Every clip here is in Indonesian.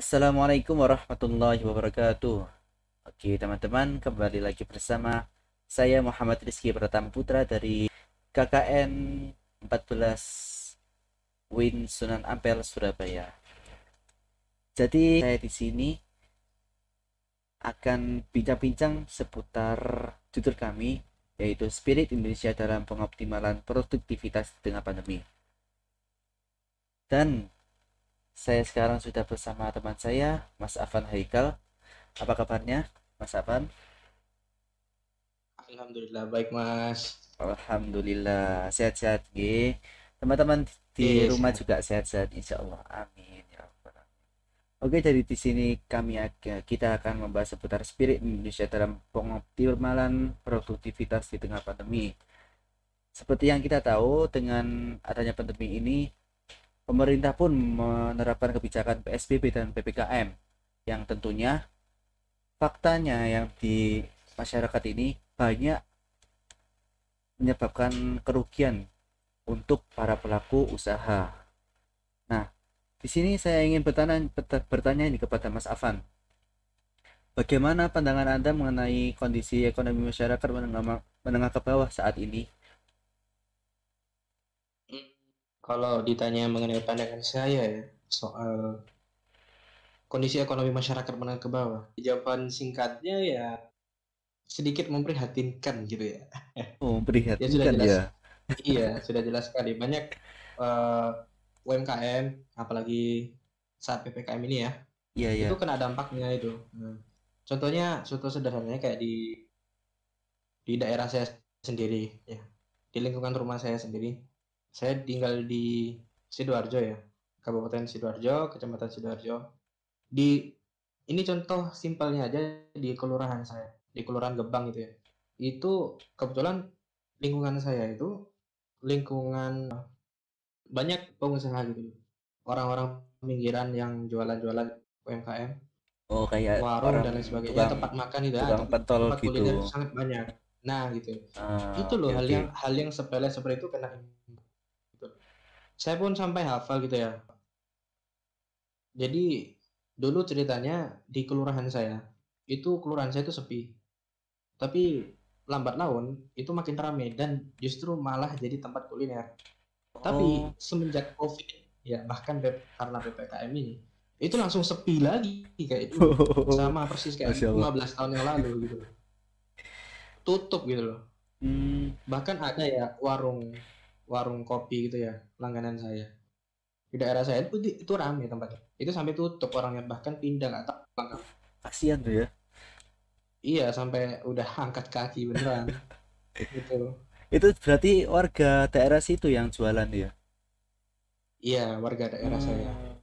Assalamualaikum warahmatullahi wabarakatuh. Oke, teman-teman, kembali lagi bersama saya Muhammad Rizky Pratama Putra dari KKN 14 Win Sunan Ampel, Surabaya. Jadi, saya di sini akan bincang-bincang seputar judul kami, yaitu Spirit Indonesia dalam Pengoptimalan Produktivitas di Tengah Pandemi. Dan saya sekarang sudah bersama teman saya, Mas Afan Haikal. Apa kabarnya, Mas Afan? Alhamdulillah baik Mas. Alhamdulillah sehat-sehat G. Teman-teman di Iya rumah sehat. juga sehat-sehat insya Allah. Amin ya Rabbal alamin. Oke, dari di sini kita akan membahas seputar spirit Indonesia dalam pengoptimalan produktivitas di tengah pandemi. Seperti yang kita tahu, dengan adanya pandemi ini, pemerintah pun menerapkan kebijakan PSBB dan PPKM yang tentunya faktanya yang di masyarakat ini banyak menyebabkan kerugian untuk para pelaku usaha. Nah, di sini saya ingin bertanya ini kepada Mas Afan. Bagaimana pandangan Anda mengenai kondisi ekonomi masyarakat menengah ke bawah saat ini? Hmm, Kalau ditanya mengenai pandangan saya ya soal kondisi ekonomi masyarakat menengah ke bawah, jawaban singkatnya ya sedikit memprihatinkan gitu ya. Oh, Ya sudah memprihatinkan jelas, ya. iya sudah jelas sekali banyak eh, UMKM apalagi saat PPKM ini ya Iya, itu iya. kena dampaknya itu. Contoh sederhananya kayak di daerah saya sendiri ya, di lingkungan rumah saya sendiri. Saya tinggal di Sidoarjo ya, Kabupaten Sidoarjo, Kecamatan Sidoarjo. Di ini contoh simpelnya aja di kelurahan saya, di Kelurahan Gebang itu ya. Itu kebetulan lingkungan saya itu lingkungan banyak pengusaha gitu. Orang-orang pinggiran yang jualan-jualan UMKM, Oh, kayak warung orang dan lain sebagainya, tukang tempat makan itu, tukang tempat pentol tempat gitu. kuliner itu sangat banyak. Nah, gitu. Ah, Itu loh oke, oke. hal yang sepele seperti itu kena gitu. Saya pun sampai hafal gitu ya. Jadi dulu ceritanya di kelurahan saya, itu kelurahan saya itu sepi. Tapi lambat laun itu makin ramai dan justru malah jadi tempat kuliner. Tapi Oh. semenjak COVID ya bahkan karena PPKM ini itu langsung sepi lagi kayak dulu. Sama persis kayak Masya Allah. 15 tahun yang lalu gitu loh. Tutup gitu loh. Hmm, Bahkan ada ya warung warung kopi gitu ya langganan saya. Di daerah saya itu ramai tempatnya. Itu sampai tutup orangnya bahkan pindah nggak tahu kemana. kasihan tuh ya. Iya sampai udah angkat kaki beneran gitu. Itu berarti warga daerah situ yang jualan ya? Iya warga daerah saya. Hmm.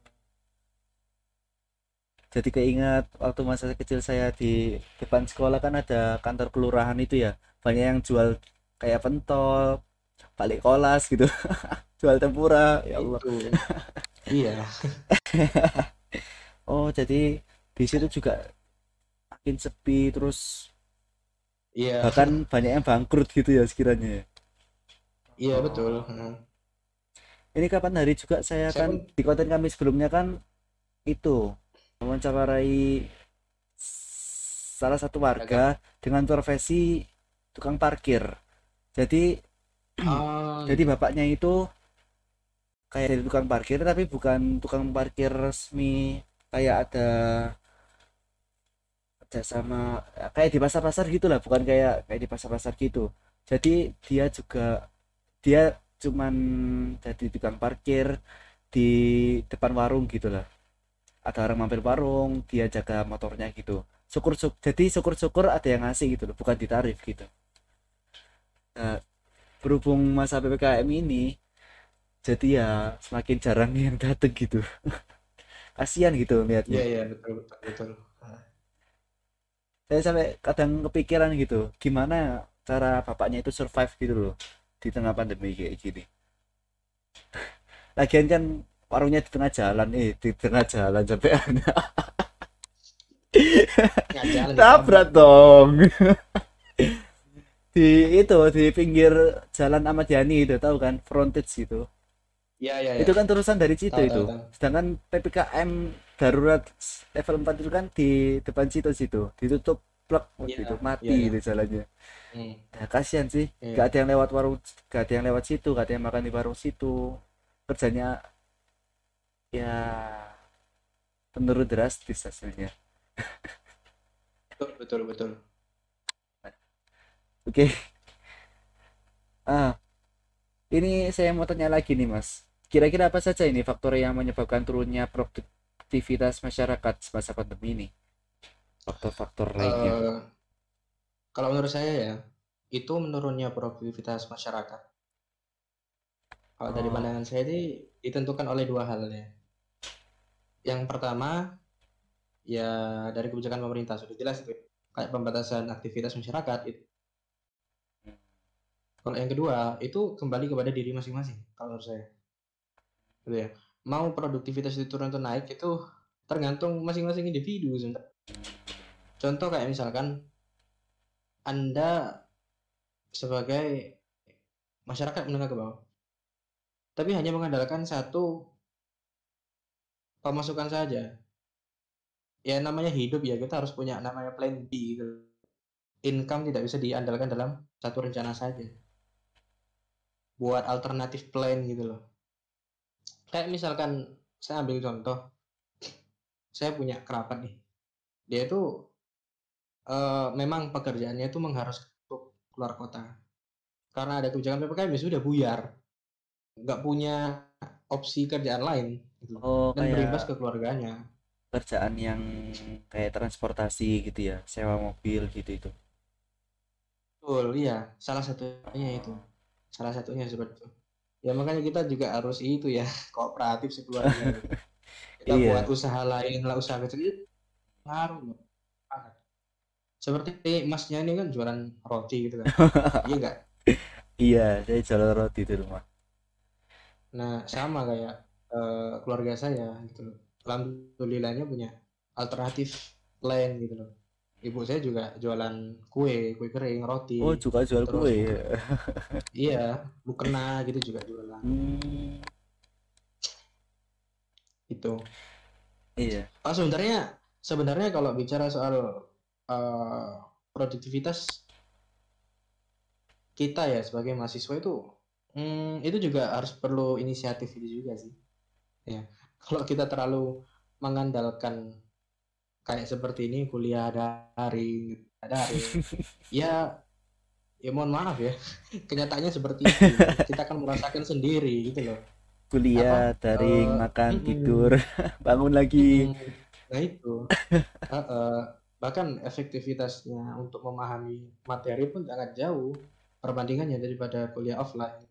Jadi keingat waktu masa kecil saya di depan sekolah kan ada kantor kelurahan itu ya. Banyak yang jual kayak pentol, balik kolas gitu, jual tempura. Ya Allah. Itu iya Oh, jadi di situ juga makin sepi terus iya bahkan banyak yang bangkrut gitu ya sekiranya ya. iya betul. Oh. Ini kapan hari juga saya Saya kan pun di konten kami sebelumnya kan itu mewawancarai salah satu pedagang. warga dengan profesi tukang parkir. Jadi Ah jadi gitu. bapaknya itu kayak dari tukang parkir tapi bukan tukang parkir resmi, kayak ada sama kayak di pasar-pasar gitulah, bukan kayak kayak di pasar-pasar gitu. Jadi dia cuman jadi tukang parkir di depan warung gitulah. Ada orang mampir warung, dia jaga motornya gitu. Jadi syukur-syukur ada yang ngasih gitu loh, bukan ditarif gitu. Nah, berhubung masa PPKM ini, jadi ya semakin jarang yang dateng gitu. Kasihan gitu Iya lihatnya. iya betul betul betul. Ah, Saya sampai kadang kepikiran gitu, gimana cara bapaknya itu survive gitu loh di tengah pandemi kayak gini. Lagian kan warungnya di tengah jalan, di tengah jalan sampai tengah jalan ditabrak. tabrak dong. Di itu di pinggir jalan Ahmad Yani itu, tahu kan, frontage gitu. Iya iya iya. Itu kan terusan dari situ Tahu tahu itu. tahu. Sedangkan PPKM darurat level 4 itu kan di depan situ ditutup plek Iya, gitu iya, mati iya. gitu jalannya. Hmm, Nah, kasihan sih, iya. gak ada yang lewat warung, gak ada yang lewat situ, gak ada yang makan di warung situ, kerjanya ya menurun drastis hasilnya. Betul, betul, betul. Oke. Ah, ini saya mau tanya lagi nih Mas, kira-kira apa saja ini faktor yang menyebabkan turunnya produktivitas masyarakat semasa pandemi ini, faktor-faktor lainnya. Eh, Kalau menurut saya ya, itu menurunnya produktivitas masyarakat. Kalau dari Oh. pandangan saya ini ditentukan oleh dua hal ya. Yang pertama, ya dari kebijakan pemerintah sudah jelas itu. Kayak pembatasan aktivitas masyarakat itu. Kalau yang kedua, itu kembali kepada diri masing-masing kalau menurut saya. Gitu ya. Mau produktivitas itu turun atau naik itu tergantung masing-masing individu sebenarnya. Contoh kayak misalkan Anda sebagai masyarakat menengah ke bawah, tapi hanya mengandalkan satu pemasukan saja. Ya namanya hidup ya, kita harus punya namanya plan B gitu. Income tidak bisa diandalkan dalam satu rencana saja. Buat alternatif plan gitu loh. Kayak misalkan saya ambil contoh, saya punya kerabat nih. Dia itu memang pekerjaannya itu mengharuskan untuk keluar kota. Karena ada kebijakan PPKM ya sudah buyar. Nggak punya opsi kerjaan lain gitu. Oh, Dan berimbas kayak ke keluarganya. kerjaan yang kayak transportasi gitu ya, sewa mobil gitu itu. Betul, iya. Salah satunya itu. Oh. Salah satunya seperti itu. Ya makanya kita juga harus itu ya, kooperatif sekeluarga gitu. Kita buat Iya, usaha lain lah, usaha kecil itu ngaruh loh. Sangat. Seperti masnya ini kan jualan roti gitu kan. Iya enggak? iya, saya jual roti di rumah. Nah, sama kayak keluarga saya gitu loh. Alhamdulillahnya punya alternatif lain gitu loh. Ibu saya juga jualan kue, kue kering, roti, Oh, juga jual terus kue. iya, mukena gitu juga jualan. Hmm, Itu. iya. Oh, sebenarnya sebenarnya kalau bicara soal eh, produktivitas kita ya sebagai mahasiswa itu juga harus perlu inisiatif itu juga sih. Ya, kalau kita terlalu mengandalkan kayak seperti ini kuliah daring, ya ya mohon maaf ya, kenyataannya seperti itu. Kita akan merasakan sendiri gitu loh. Kuliah, Apa? daring, makan, tidur, Mm-mm, bangun lagi. mm-mm. Nah itu. Heeh. Bahkan efektivitasnya untuk memahami materi pun sangat jauh perbandingannya daripada kuliah offline.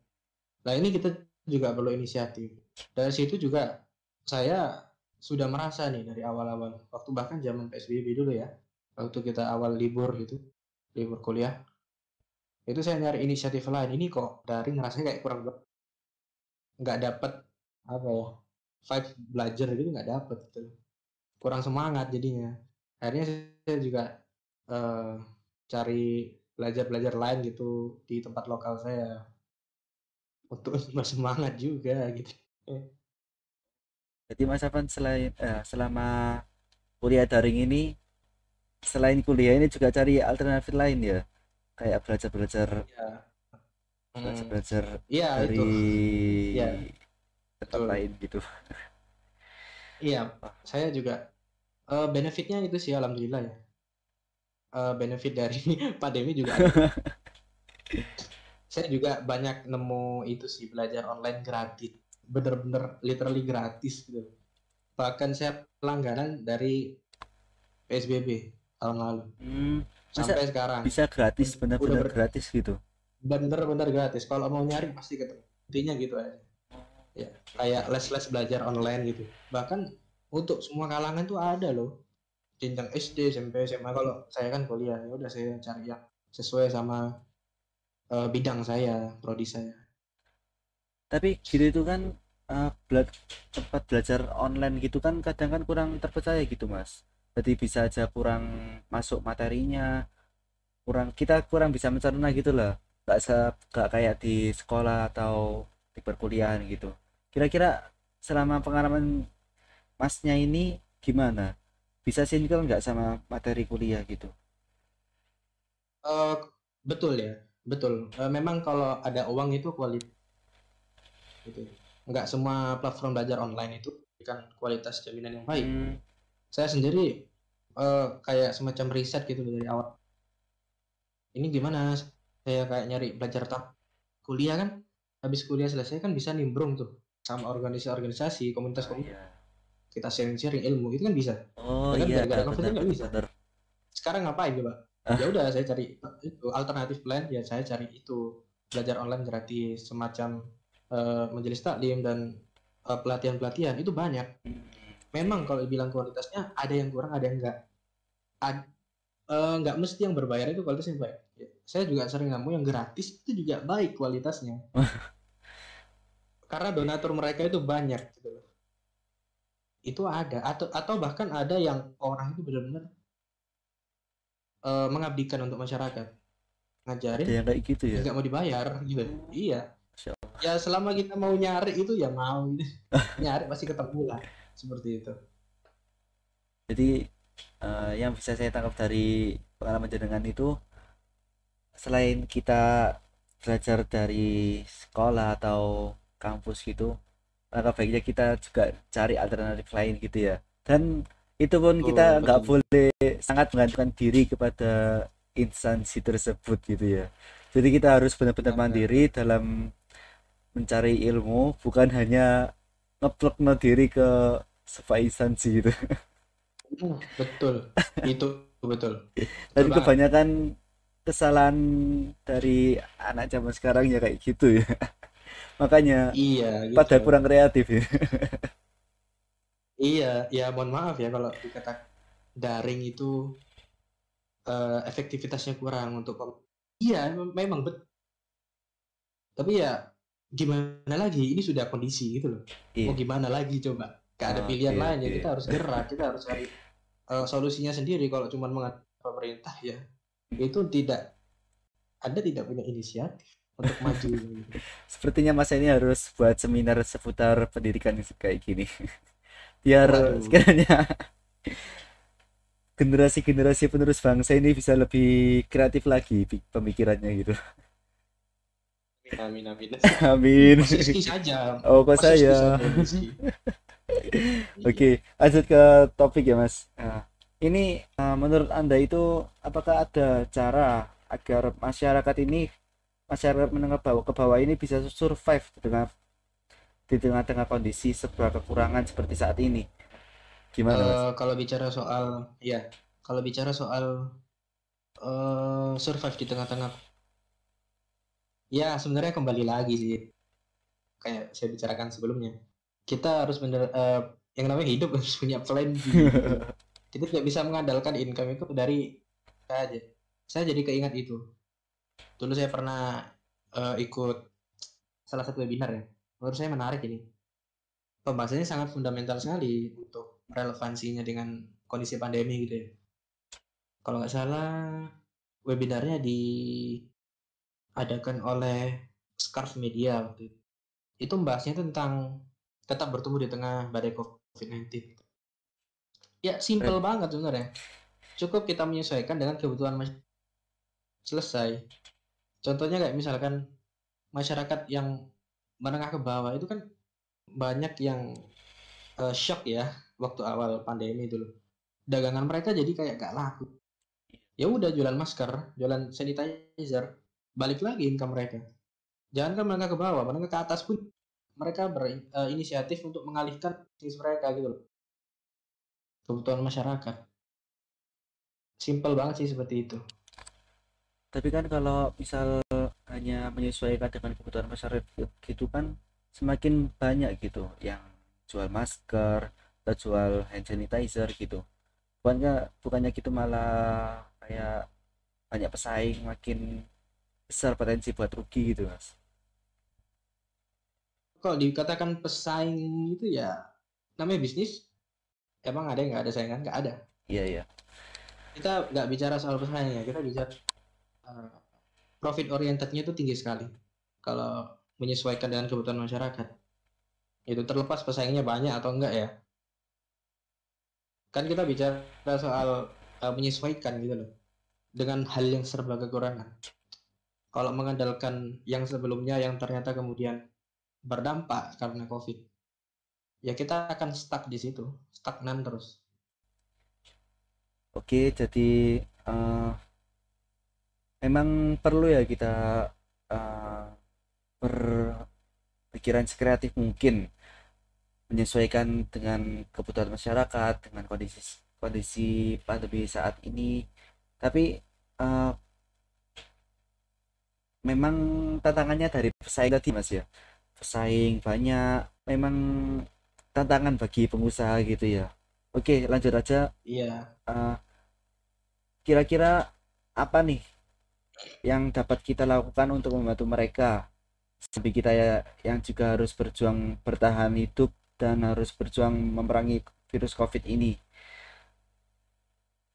Nah ini kita juga perlu inisiatif. Dari situ juga saya sudah merasa nih dari awal-awal, waktu bahkan zaman PSBB dulu ya, waktu kita awal libur gitu, libur kuliah, itu saya nyari inisiatif lain. Ini kok daring rasanya kayak kurang nggak dapet apa ya, vibe belajar gitu nggak dapet gitu. Kurang semangat jadinya. Akhirnya saya juga eh, cari belajar-belajar lain gitu di tempat lokal saya untuk bersemangat juga gitu. Jadi Mas Afan selama kuliah daring ini, selain kuliah ini juga cari alternatif lain ya, kayak belajar-belajar Iya, hmm, belajar-belajar iya itu, dari ya tempat betul. lain gitu. Iya, Wah. saya juga benefitnya itu sih alhamdulillah ya. Benefit dari pandemi juga ada tuh. Saya juga banyak nemu itu sih belajar online gratis, bener-bener literally gratis gitu. Bahkan saya langganan dari PSBB tahun lalu Hmm, masa sampai sekarang. bisa gratis, Udah benar-benar gratis gitu? bener-bener gratis. Kalau mau nyari pasti ketemu. Intinya gitu aja. Ya, kayak les-les belajar online gitu. Bahkan untuk semua kalangan tuh ada loh. Jenjang SD, SMP, SMA. Kalau saya kan kuliah, ya udah saya cari yang sesuai sama bidang saya, prodi saya. Tapi gitu itu kan tempat belajar online gitu kan kadang kan kurang terpercaya gitu Mas, jadi bisa aja kurang masuk materinya, kita kurang bisa mencerna gitu lah, gak kayak di sekolah atau di perkuliahan gitu. Kira-kira selama pengalaman Masnya ini gimana? Bisa sinkron nggak sama materi kuliah gitu? Eh, betul ya, betul. Memang kalau ada uang itu kualitas gitu. Nggak semua platform belajar online itu memberikan kualitas jaminan yang baik. Hmm, Saya sendiri kayak semacam riset gitu dari awal. Ini gimana? Saya kayak nyari belajar kuliah kan. Habis kuliah selesai kan bisa nimbrung tuh sama organisasi-organisasi, oh komunitas-komunitas. iya. Kita sharing-sharing ilmu itu kan bisa. Oh Ya kan iya, gara-gara COVID benar kan nggak benar bisa. benar. Sekarang ngapain coba? Ya Ah, udah saya cari itu alternatif plan, ya saya cari itu belajar online gratis semacam majelis taklim dan pelatihan-pelatihan itu banyak. oke. Memang kalau dibilang kualitasnya ada yang kurang, ada yang enggak. Nggak mesti yang berbayar itu kualitasnya baik. Ya, saya juga sering nemu yang gratis itu juga baik kualitasnya karena donatur mereka itu banyak gitu loh. Itu ada atau bahkan ada yang orang itu benar-benar mengabdikan untuk masyarakat, Ada ngajarin yang kayak gitu ya ya? nggak mau dibayar gitu. Iya, Masya Allah. ya selama kita mau nyari itu ya mau gitu. Nyari pasti ketemu lah seperti itu. Jadi yang bisa saya tangkap dari pengalaman jenengan itu, selain kita belajar dari sekolah atau kampus gitu, maka baiknya kita juga cari alternatif lain gitu ya. Dan itu pun Betul, kita nggak betul. boleh sangat menggantungkan diri kepada instansi tersebut gitu ya. Jadi kita harus benar-benar Benar. mandiri dalam mencari ilmu, bukan hanya ngeplek diri ke sebuah instansi gitu. Betul. Itu betul. Dan Betul banget. kebanyakan kesalahan dari anak zaman sekarang ya kayak gitu ya. Makanya Iya, gitu. pada kurang kreatif ya. Iya, ya mohon maaf ya kalau dikata daring itu efektivitasnya kurang untuk iya memang betul. Tapi ya gimana lagi? Ini sudah kondisi gitu loh. Mau Iya. gimana lagi coba? Gak ada pilihan Oke lain ya. oke. Kita harus gerak. Kita harus cari solusinya sendiri. Kalau cuma mengatakan pemerintah ya itu tidak punya inisiatif untuk maju gitu. Sepertinya Mas ini harus buat seminar seputar pendidikan kayak gini. Biar Waduh, sekiranya generasi-generasi penerus bangsa ini bisa lebih kreatif lagi pemikirannya gitu. amin amin. Amin. Mas Rizky saja, Oh, kok Mas Rizky saya. saja yang Rizky. Iya. Oke, lanjut ke topik ya, Mas. Nah, ini menurut Anda itu apakah ada cara agar masyarakat menengah bawah ke bawah ini bisa survive di tengah-tengah kondisi sebuah kekurangan seperti saat ini? Gimana, Mas? Kalau bicara soal ya, kalau bicara soal survive di tengah-tengah, ya sebenarnya kembali lagi sih kayak saya bicarakan sebelumnya. Kita harus yang namanya hidup harus punya plan B gitu loh. Kita tidak bisa mengandalkan income itu dari kita aja. Saya jadi keingat itu. Dulu saya pernah ikut salah satu webinar ya. Menurut saya menarik ini. Pembahasannya sangat fundamental sekali untuk relevansinya dengan kondisi pandemi gitu ya. Kalau nggak salah webinarnya diadakan oleh Scarf Media waktu itu. Itu membahasnya tentang tetap bertumbuh di tengah badai COVID-19. Ya, simple Keren. banget sebenarnya. Cukup kita menyesuaikan dengan kebutuhan selesai. Contohnya kayak misalkan masyarakat yang menengah ke bawah itu kan banyak yang shock ya waktu awal pandemi dulu. Dagangan mereka jadi kayak gak laku. Ya udah jualan masker, jualan sanitizer, balik lagi income mereka. Jangan kan menengah ke bawah, menengah ke atas pun mereka berinisiatif untuk mengalihkan bisnis mereka gitu loh. Kebutuhan masyarakat. Simple banget sih seperti itu. Tapi kan kalau misal hanya menyesuaikan dengan kebutuhan masyarakat gitu kan semakin banyak gitu yang jual masker atau jual hand sanitizer gitu. Bukannya gitu malah kayak banyak pesaing, makin besar potensi buat rugi gitu, Mas. Kalau dikatakan pesaing itu ya namanya bisnis, emang ada yang nggak ada saingan? Nggak ada. Iya iya. Kita nggak bicara soal pesaing ya, kita bicara uh, profit orientednya itu tinggi sekali. Kalau menyesuaikan dengan kebutuhan masyarakat, itu terlepas pesaingnya banyak atau enggak ya. Kan kita bicara soal menyesuaikan gitu loh dengan hal yang serba kekurangan. Kalau mengandalkan yang sebelumnya yang ternyata kemudian berdampak karena COVID, ya kita akan stuck di situ, stagnan terus. Oke, jadi eh, memang perlu ya kita eh, berpikiran sekreatif mungkin menyesuaikan dengan kebutuhan masyarakat dengan kondisi kondisi pandemi saat ini. Tapi eh, memang tantangannya dari pesaing tadi Mas ya. Pesaing banyak, memang tantangan bagi pengusaha gitu ya. Oke, lanjut aja. Iya, Eh, Kira-kira apa nih yang dapat kita lakukan untuk membantu mereka sampai kita ya yang juga harus berjuang bertahan hidup dan harus berjuang memerangi virus COVID ini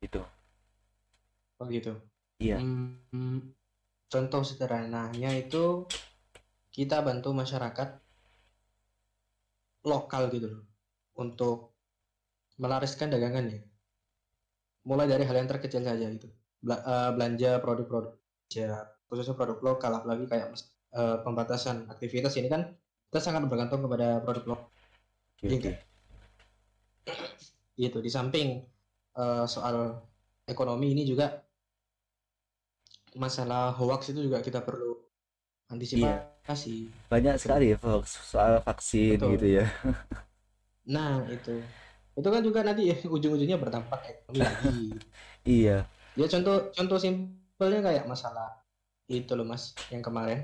gitu. begitu. Iya, Hmm, contoh sederhananya itu kita bantu masyarakat lokal gitu loh untuk melariskan dagangannya. Mulai dari hal yang terkecil saja gitu. Belanja produk-produk ya, khususnya produk lokal, apalagi kayak pembatasan aktivitas ini kan kita sangat bergantung kepada produk lokal. oke Jadi oke. kayak gitu. Di samping soal ekonomi ini juga masalah hoax itu juga kita perlu Iya, antisipasi banyak gitu loh. sekali ya Fox soal vaksin gitu Betul. ya. Nah, itu kan juga nanti ujung-ujungnya berdampak ekonomi lagi. Iya, Ya contoh contoh simpelnya kayak masalah itu loh Mas, yang kemarin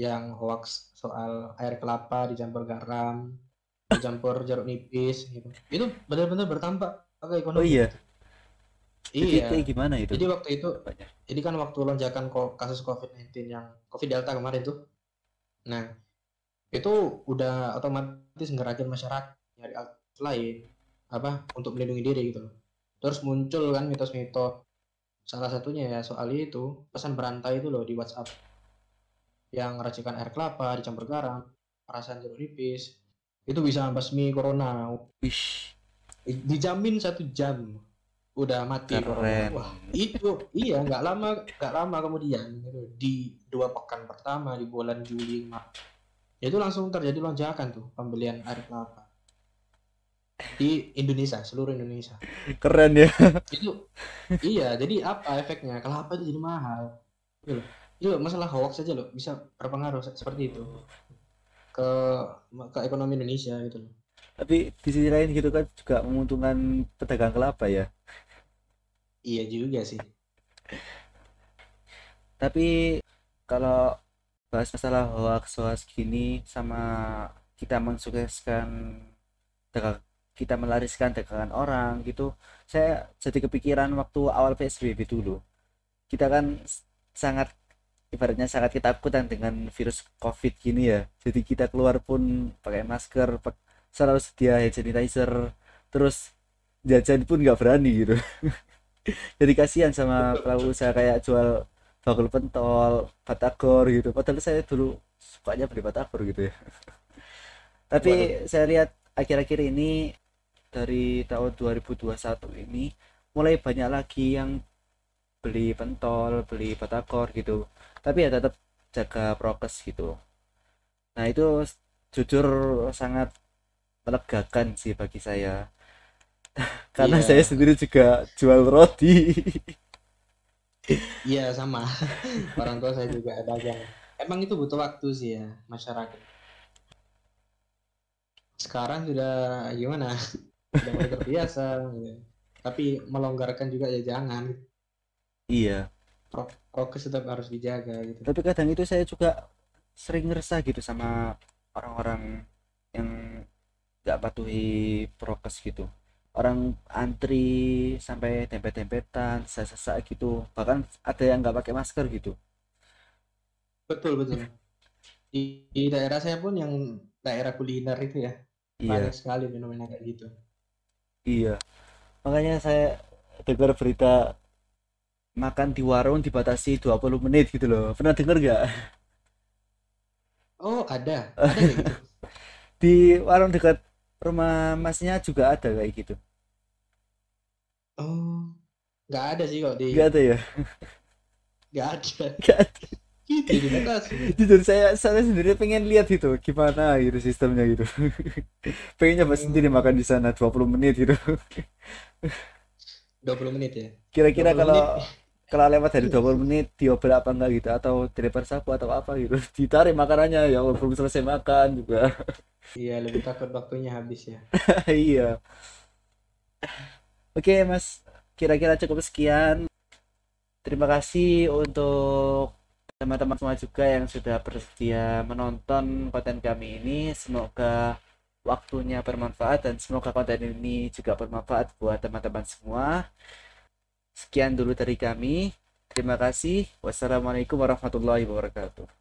yang hoax soal air kelapa dicampur garam, dicampur jeruk nipis gitu. Itu benar-benar berdampak ke oh ekonomi iya, gitu. jadi Iya. kayak gimana itu Jadi waktu itu dampaknya? jadi kan waktu lonjakan kasus COVID-19 yang COVID Delta kemarin tuh. Nah, itu udah otomatis ngerakin masyarakat nyari alternatif lain apa untuk melindungi diri gitu loh. Terus muncul kan mitos-mitos, salah satunya ya soal itu pesan berantai itu loh di WhatsApp yang racikan air kelapa dicampur garam, perasan jeruk nipis, itu bisa basmi corona. Wish, Dijamin 1 jam udah mati corona. keren. Wah itu iya nggak lama kemudian gitu. Di 2 pekan pertama di bulan Juli Maret itu langsung terjadi lonjakan tuh pembelian air kelapa di Indonesia, seluruh Indonesia. Keren ya. Itu iya, jadi apa efeknya? Kelapa itu jadi mahal. Gitu loh. Itu masalah hoax saja loh bisa berpengaruh seperti itu ke ke ekonomi Indonesia gitu loh. Tapi di sisi lain gitu kan juga menguntungkan pedagang kelapa ya. Iya juga sih. Tapi kalau bahas masalah hoax-hoax gini sama kita mensukseskan dagang, kita melariskan dagangan orang gitu, saya jadi kepikiran waktu awal PSBB dulu. Kita kan sangat ibaratnya sangat ketakutan dengan virus COVID gini ya. Jadi kita keluar pun pakai masker, selalu sedia hand sanitizer, terus jajan pun nggak berani gitu. Jadi kasihan sama Betul, pelaku betul. usaha kayak jual bakul pentol, batagor gitu. Padahal saya dulu sukanya beli batagor gitu ya. Waduh. Tapi saya lihat akhir-akhir ini dari tahun 2021 ini mulai banyak lagi yang beli pentol, beli batagor gitu. Tapi ya tetap jaga prokes gitu. Nah, itu jujur sangat melegakan sih bagi saya. Karena saya Iya, sendiri juga jual roti. iya sama. Orang tua saya juga dagang. Emang itu butuh waktu sih ya masyarakat. Sekarang sudah gimana? Sudah mulai terbiasa. Gitu. Tapi melonggarkan juga ya jangan. Iya, Prokes tetap harus dijaga gitu. tapi kadang itu saya juga sering ngerasa gitu sama orang-orang yang nggak patuhi prokes gitu. Orang antri sampai dempet-dempetan, sesak gitu. Bahkan ada yang nggak pakai masker gitu. Betul, betul. Di daerah saya pun yang daerah kuliner itu ya banyak Iya, sekali fenomena kayak gitu. iya. Makanya saya dengar berita makan di warung dibatasi 20 menit gitu loh. Pernah dengar nggak? Oh, ada kayak gitu. Di warung dekat rumah masnya juga ada kayak gitu. Oh, nggak ada sih kok di, Nggak ada ya? nggak ada. Nggak ada. Gitu di Bekasi. Jujur saya sendiri pengen lihat itu gimana gitu sistemnya gitu. Pengen nyoba sendiri makan Hmm, di sana 20 menit gitu. 20 menit ya. dua Kira-kira puluh kalau menit kalau lewat dari 20 menit dioper apa enggak gitu atau deliver sapu atau apa gitu. Ditarik makanannya ya Allah, belum selesai makan juga. Iya, lebih takut waktunya habis ya. Iya. Oke, Mas. Kira-kira cukup sekian. Terima kasih untuk teman-teman semua juga yang sudah bersedia menonton konten kami ini. Semoga waktunya bermanfaat dan semoga konten ini juga bermanfaat buat teman-teman semua. Sekian dulu dari kami. Terima kasih. Wassalamualaikum warahmatullahi wabarakatuh.